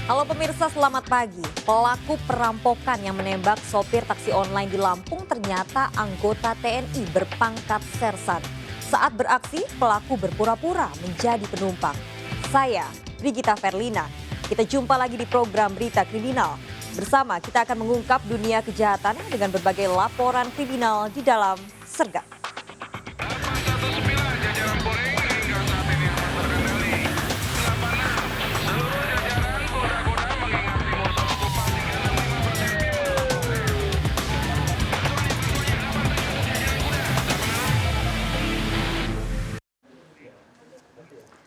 Halo pemirsa, selamat pagi. Pelaku perampokan yang menembak sopir taksi online di Lampung ternyata anggota TNI berpangkat sersan. Saat beraksi, pelaku berpura-pura menjadi penumpang. Saya, Brigita Verlina. Kita jumpa lagi di program Berita Kriminal. Bersama kita akan mengungkap dunia kejahatan dengan berbagai laporan kriminal di dalam Sergap.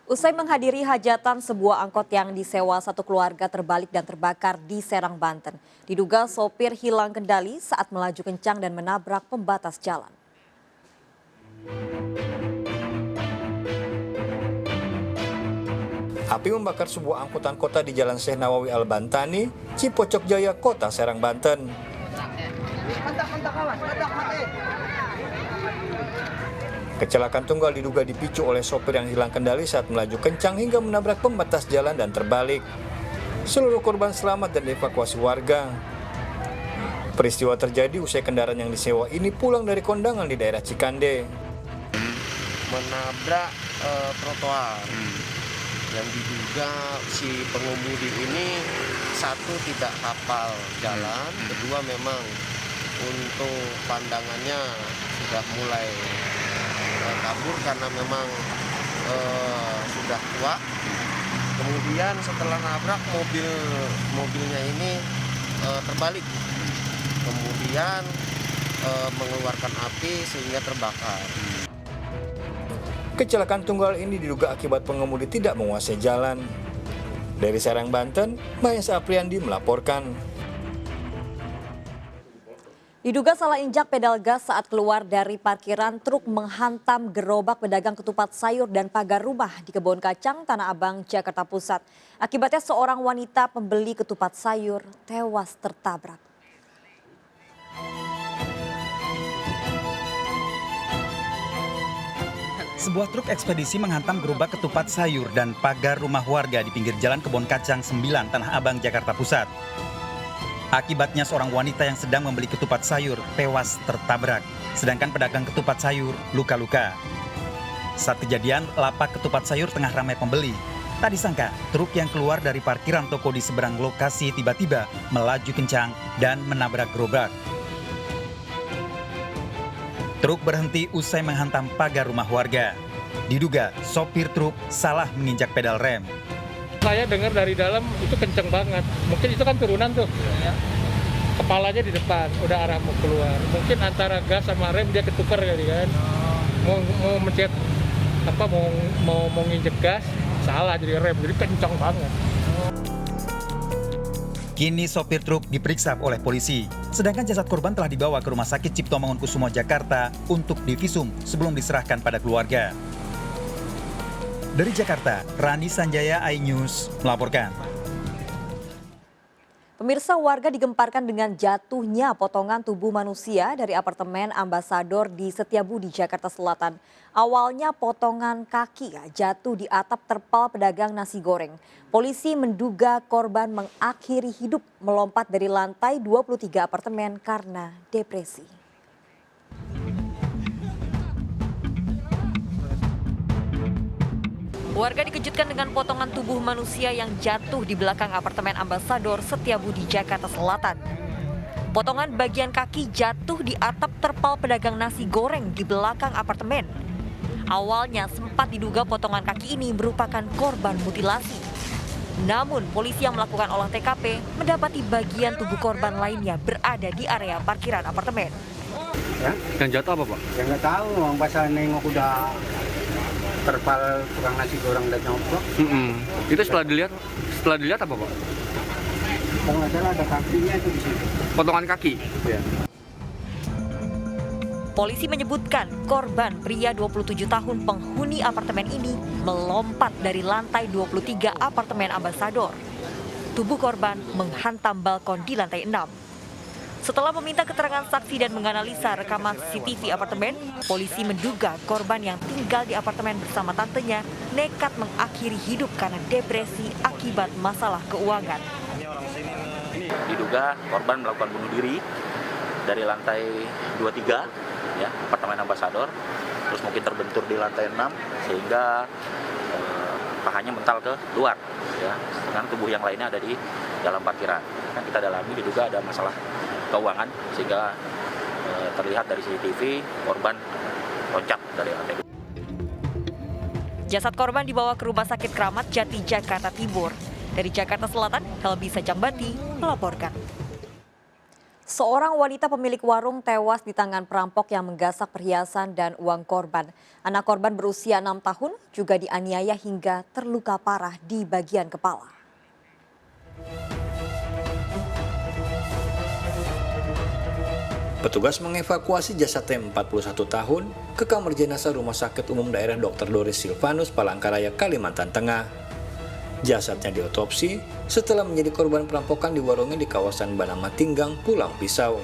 Usai menghadiri hajatan sebuah angkot yang disewa satu keluarga terbalik dan terbakar di Serang, Banten. Diduga sopir hilang kendali saat melaju kencang dan menabrak pembatas jalan. Api membakar sebuah angkutan kota di Jalan Syekh Nawawi Al-Bantani, Cipocok Jaya, Kota Serang, Banten. Kecelakaan tunggal diduga dipicu oleh sopir yang hilang kendali saat melaju kencang hingga menabrak pembatas jalan dan terbalik. Seluruh korban selamat dan dievakuasi warga. Peristiwa terjadi usai kendaraan yang disewa ini pulang dari kondangan di daerah Cikande. Menabrak trotoar yang diduga si pengemudi ini satu tidak hafal jalan, kedua memang untuk pandangannya sudah mulai kabur karena memang sudah tua. Kemudian setelah nabrak mobilnya ini terbalik, kemudian mengeluarkan api sehingga terbakar. Kecelakaan tunggal ini diduga akibat pengemudi tidak menguasai jalan. Dari Serang, Banten, Mahesa Apriandi melaporkan. Diduga salah injak pedal gas saat keluar dari parkiran, truk menghantam gerobak pedagang ketupat sayur dan pagar rumah di Kebon Kacang, Tanah Abang, Jakarta Pusat. Akibatnya seorang wanita pembeli ketupat sayur tewas tertabrak. Sebuah truk ekspedisi menghantam gerobak ketupat sayur dan pagar rumah warga di pinggir jalan Kebon Kacang 9, Tanah Abang, Jakarta Pusat. Akibatnya seorang wanita yang sedang membeli ketupat sayur tewas tertabrak, sedangkan pedagang ketupat sayur luka-luka. Saat kejadian, lapak ketupat sayur tengah ramai pembeli. Tak disangka, truk yang keluar dari parkiran toko di seberang lokasi tiba-tiba melaju kencang dan menabrak gerobak. Truk berhenti usai menghantam pagar rumah warga. Diduga sopir truk salah menginjak pedal rem. Saya dengar dari dalam itu kenceng banget. Mungkin itu kan turunan tuh. Kepalanya di depan, udah arah mau keluar. Mungkin antara gas sama rem dia ketukar kali kan. Mau mencet mau nginjek gas, salah jadi rem, jadi kenceng banget. Kini sopir truk diperiksa oleh polisi. Sedangkan jasad korban telah dibawa ke Rumah Sakit Cipto Mangunkusumo, Jakarta untuk divisum sebelum diserahkan pada keluarga. Dari Jakarta, Rani Sanjaya, iNews melaporkan. Pemirsa, warga digemparkan dengan jatuhnya potongan tubuh manusia dari apartemen Ambasador di Setiabudi, Jakarta Selatan. Awalnya potongan kaki jatuh di atap terpal pedagang nasi goreng. Polisi menduga korban mengakhiri hidup melompat dari lantai 23 apartemen karena depresi. Warga dikejutkan dengan potongan tubuh manusia yang jatuh di belakang apartemen Ambasador Setiabudi, Jakarta Selatan. Potongan bagian kaki jatuh di atap terpal pedagang nasi goreng di belakang apartemen. Awalnya sempat diduga potongan kaki ini merupakan korban mutilasi. Namun polisi yang melakukan olah TKP mendapati bagian tubuh korban lainnya berada di area parkiran apartemen. Ya? Yang jatuh apa, Pak? Ya nggak tahu, orang pas nengok udah terpal tukang nasi goreng dan nyopok. Itu setelah dilihat apa, Pak? Kalau nggak salah ada kakinya itu di situ. Potongan kaki? Ya. Polisi menyebutkan korban pria 27 tahun penghuni apartemen ini melompat dari lantai 23 apartemen Ambasador. Tubuh korban menghantam balkon di lantai 6. Setelah meminta keterangan saksi dan menganalisa rekaman CCTV apartemen, polisi menduga korban yang tinggal di apartemen bersama tantenya nekat mengakhiri hidup karena depresi akibat masalah keuangan. Diduga korban melakukan bunuh diri dari lantai 23 ya, apartemen Ambasador, terus mungkin terbentur di lantai 6 sehingga pahanya mental ke luar ya, dengan tubuh yang lainnya ada di dalam parkiran. Kan kita dalami diduga ada masalah keuangan sehingga terlihat dari CCTV korban loncat dari lantai 2. Jasad korban dibawa ke Rumah Sakit Kramat Jati, Jakarta Timur. Dari Jakarta Selatan, Helmi Sajambati melaporkan. Seorang wanita pemilik warung tewas di tangan perampok yang menggasak perhiasan dan uang korban. Anak korban berusia 6 tahun juga dianiaya hingga terluka parah di bagian kepala. Petugas mengevakuasi jasad T 41 tahun ke kamar jenazah Rumah Sakit Umum Daerah Dr. Doris Silvanus, Palangkaraya, Kalimantan Tengah. Jasadnya diotopsi setelah menjadi korban perampokan di warungnya di kawasan Banama Tinggang, Pulang Pisau.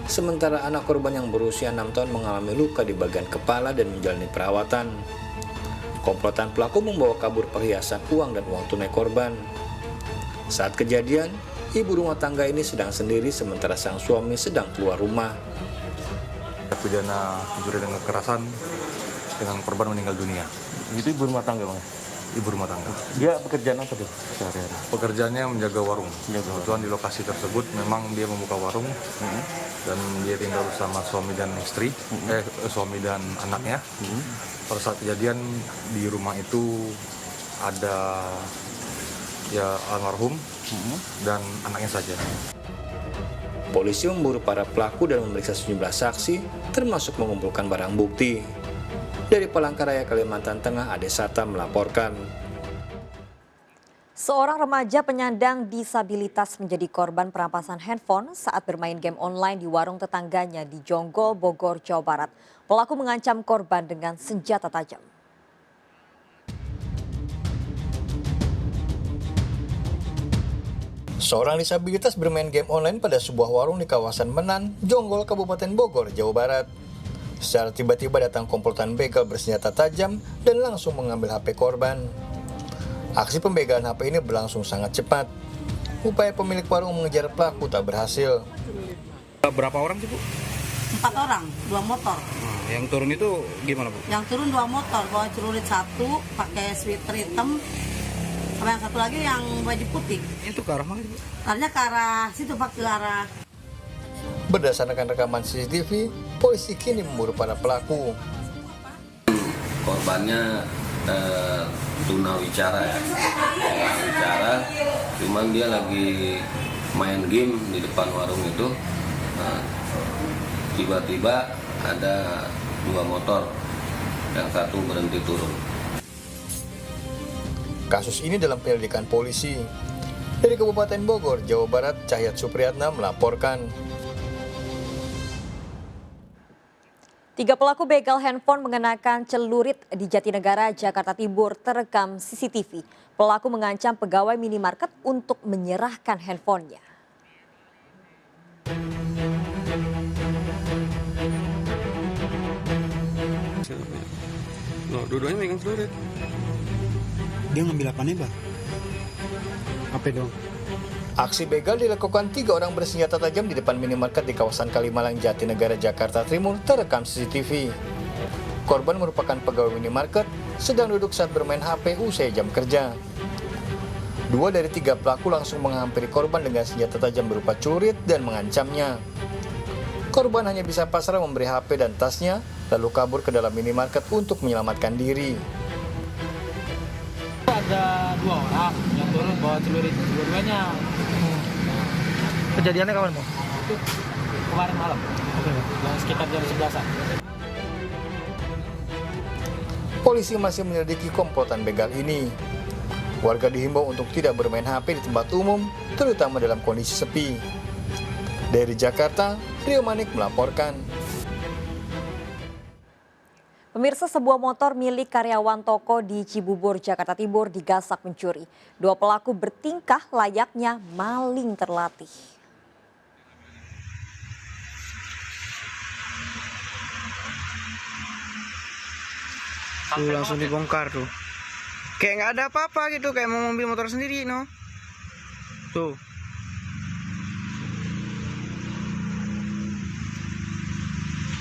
Sementara anak korban yang berusia 6 tahun mengalami luka di bagian kepala dan menjalani perawatan. Komplotan pelaku membawa kabur perhiasan, uang dan uang tunai korban. Saat kejadian, ibu rumah tangga ini sedang sendiri sementara sang suami sedang keluar rumah. Pidana pencurian dengan kekerasan dengan korban meninggal dunia. Itu ibu rumah tangga, Bang? Ibu rumah tangga. Dia pekerjaan apa tuh sehari-hari? Pekerjaannya menjaga warung. Kebetulan di lokasi tersebut memang dia membuka warung dan dia tinggal bersama suami dan istri, suami dan anaknya. Pada saat kejadian di rumah itu ada ya almarhum dan anaknya saja. Polisi memburu para pelaku dan memeriksa sejumlah saksi, termasuk mengumpulkan barang bukti. Dari Palangkaraya, Kalimantan Tengah, Ade Sata melaporkan. Seorang remaja penyandang disabilitas menjadi korban perampasan handphone saat bermain game online di warung tetangganya di Jonggol, Bogor, Jawa Barat. Pelaku mengancam korban dengan senjata tajam. Seorang disabilitas bermain game online pada sebuah warung di kawasan Menan, Jonggol, Kabupaten Bogor, Jawa Barat. Secara tiba-tiba datang komplotan begal bersenjata tajam dan langsung mengambil HP korban. Aksi pembegalan HP ini berlangsung sangat cepat. Upaya pemilik warung mengejar pelaku tak berhasil. Berapa orang sih, Bu? 4 orang, 2 motor. Yang turun itu gimana, Bu? Yang turun 2 motor, bawa celurit 1, pakai sweater hitam, sama yang satu lagi yang baju putih. Itu ke arah mana, Bu? Larinya ke arah situ, Pak, ke arah. Berdasarkan rekaman CCTV, polisi kini memburu para pelaku. Korbannya tunawicara ya, tunawicara, cuman dia lagi main game di depan warung itu. Nah, tiba-tiba ada 2 motor, yang satu berhenti turun. Kasus ini dalam penyelidikan polisi. Dari Kabupaten Bogor, Jawa Barat, Cahyat Supriyatna melaporkan. 3 pelaku begal handphone mengenakan celurit di Jatinegara, Jakarta Timur terekam CCTV. Pelaku mengancam pegawai minimarket untuk menyerahkan handphonenya. Loh, dua-duanya megang celurit. Dia ngambil apanya, Bang? Apa dong? Aksi begal dilakukan 3 orang bersenjata tajam di depan minimarket di kawasan Kalimalang, Jatinegara, Jakarta Timur terekam CCTV. Korban merupakan pegawai minimarket sedang duduk saat bermain HP usai jam kerja. 2 dari 3 pelaku langsung menghampiri korban dengan senjata tajam berupa celurit dan mengancamnya. Korban hanya bisa pasrah memberi HP dan tasnya, lalu kabur ke dalam minimarket untuk menyelamatkan diri. Ada 2 orang yang turun bawa celurit dua-duanya. Kejadiannya kapan, Bu? Itu kemarin malam, yang sekitar jam 11-an. Polisi masih menyelidiki komplotan begal ini. Warga dihimbau untuk tidak bermain HP di tempat umum, terutama dalam kondisi sepi. Dari Jakarta, Rio Manik melaporkan. Pemirsa, sebuah motor milik karyawan toko di Cibubur, Jakarta Timur digasak pencuri. 2 pelaku bertingkah layaknya maling terlatih. Tuh langsung dibongkar tuh. Kayak nggak ada apa-apa gitu, kayak mau mobil motor sendiri, no. Tuh.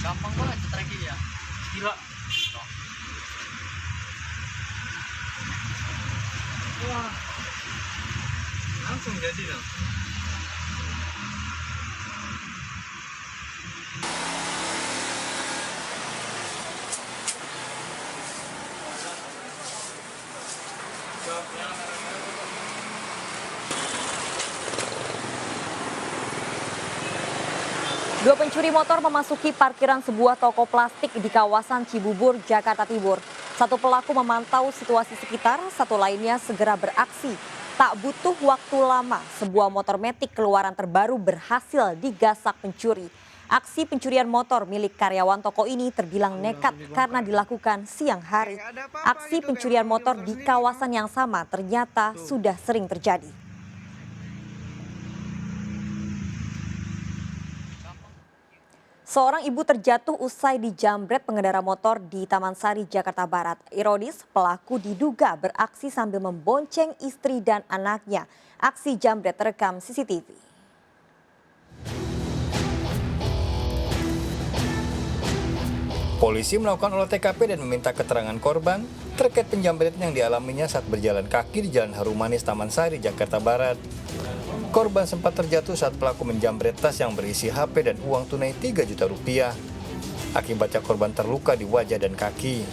Gampang banget tracking ya. Gila. Wah. Langsung jadi dong. Dua pencuri motor memasuki parkiran sebuah toko plastik di kawasan Cibubur, Jakarta Timur. Satu pelaku memantau situasi sekitar, satu lainnya segera beraksi. Tak butuh waktu lama, sebuah motor metik keluaran terbaru berhasil digasak pencuri. Aksi pencurian motor milik karyawan toko ini terbilang nekat karena dilakukan siang hari. Aksi pencurian motor di kawasan yang sama ternyata sudah sering terjadi. Seorang ibu terjatuh usai dijambret pengendara motor di Taman Sari, Jakarta Barat. Ironis, pelaku diduga beraksi sambil membonceng istri dan anaknya. Aksi jambret terekam CCTV. Polisi melakukan olah TKP dan meminta keterangan korban terkait penjambretan yang dialaminya saat berjalan kaki di Jalan Harumanis, Taman Sari, Jakarta Barat. Korban sempat terjatuh saat pelaku menjambret tas yang berisi HP dan uang tunai 3 juta rupiah. Akibatnya korban terluka di wajah dan kaki.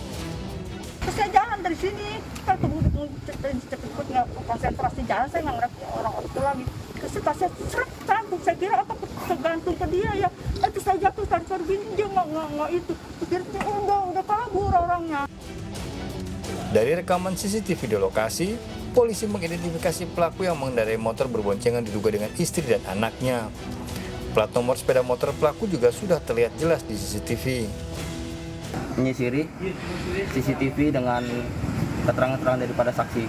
Saya jalan dari sini, kalau cepet nggak konsentrasi jalan, saya nggak ngerti orang itu lagi. Terus saya seret kantung, saya kira apa tergantung ke dia ya. Itu saya jatuh tarik gini, dia nggak itu. Pikir udah kabur orangnya. Dari rekaman CCTV di lokasi, polisi mengidentifikasi pelaku yang mengendarai motor berboncengan diduga dengan istri dan anaknya. Plat nomor sepeda motor pelaku juga sudah terlihat jelas di CCTV. Menyisiri CCTV dengan keterangan-keterangan daripada saksi.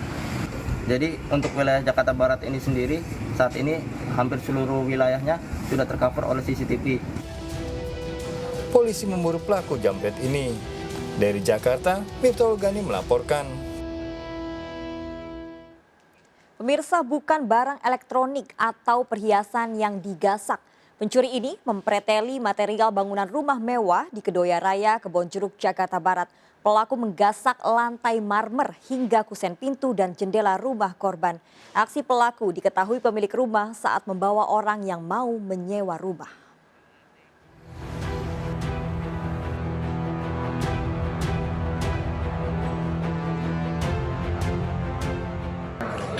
Jadi untuk wilayah Jakarta Barat ini sendiri, saat ini hampir seluruh wilayahnya sudah tercover oleh CCTV. Polisi memburu pelaku jambret ini. Dari Jakarta, Miftahul Gani melaporkan. Pemirsa, bukan barang elektronik atau perhiasan yang digasak. Pencuri ini mempreteli material bangunan rumah mewah di Kedoya Raya, Kebonjeruk, Jakarta Barat. Pelaku menggasak lantai marmer hingga kusen pintu dan jendela rumah korban. Aksi pelaku diketahui pemilik rumah saat membawa orang yang mau menyewa rumah.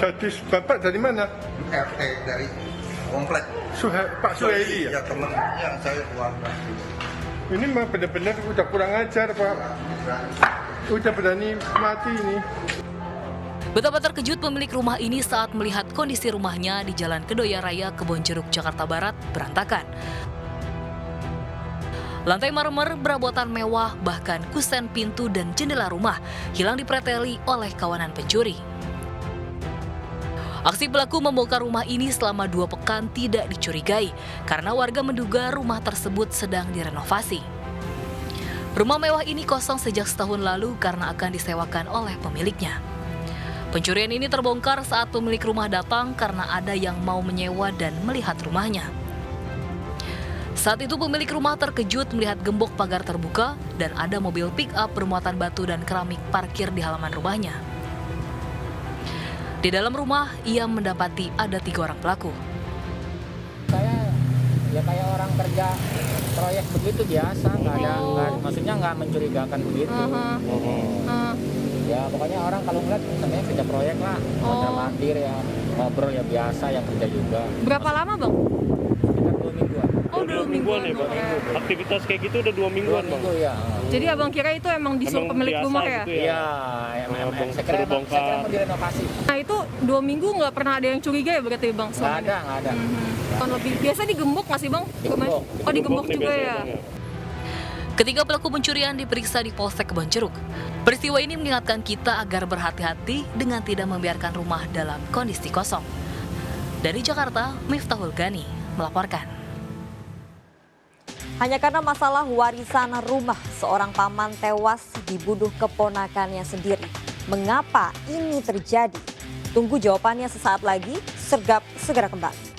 Jadi Bapak dari mana? RT dari komplek. Pak Suhaili ya? Ya teman yang saya keluarga. Ini mah benar-benar udah kurang ajar Pak. Udah berani mati ini. Betapa terkejut pemilik rumah ini saat melihat kondisi rumahnya di Jalan Kedoya Raya, Kebonjeruk, Jakarta Barat berantakan. Lantai marmer berabotan mewah, bahkan kusen pintu dan jendela rumah hilang dipreteli oleh kawanan pencuri. Aksi pelaku membongkar rumah ini selama 2 pekan tidak dicurigai karena warga menduga rumah tersebut sedang direnovasi. Rumah mewah ini kosong sejak setahun lalu karena akan disewakan oleh pemiliknya. Pencurian ini terbongkar saat pemilik rumah datang karena ada yang mau menyewa dan melihat rumahnya. Saat itu pemilik rumah terkejut melihat gembok pagar terbuka dan ada mobil pick-up bermuatan batu dan keramik parkir di halaman rumahnya. Di dalam rumah, ia mendapati ada 3 orang pelaku. Saya ya kayak orang kerja proyek begitu biasa, maksudnya nggak mencurigakan begitu. Ya pokoknya orang kalau ngeliat sebenarnya kerja proyek lah, mondar mandir ya, ngobrol ya biasa ya kerja juga. Berapa lama Bang? Sekitar 2 mingguan. Oh 2 mingguan ya Bang? Aktivitas kayak gitu udah 2 mingguan Bang. Ya. Jadi Abang kira itu emang disuruh pemilik rumah ya? Iya, saya kira mau direnovasi. Nah itu 2 minggu nggak pernah ada yang curiga ya berarti Bang? Nggak ada. Lebih biasa digembok nggak sih Bang? Oh digembok juga ya? Ketiga pelaku pencurian diperiksa di Polsek Kebonjeruk. Peristiwa ini mengingatkan kita agar berhati-hati dengan tidak membiarkan rumah dalam kondisi kosong. Dari Jakarta, Miftahul Gani melaporkan. Hanya karena masalah warisan rumah, seorang paman tewas dibunuh keponakannya sendiri. Mengapa ini terjadi? Tunggu jawabannya sesaat lagi, Sergap segera kembali.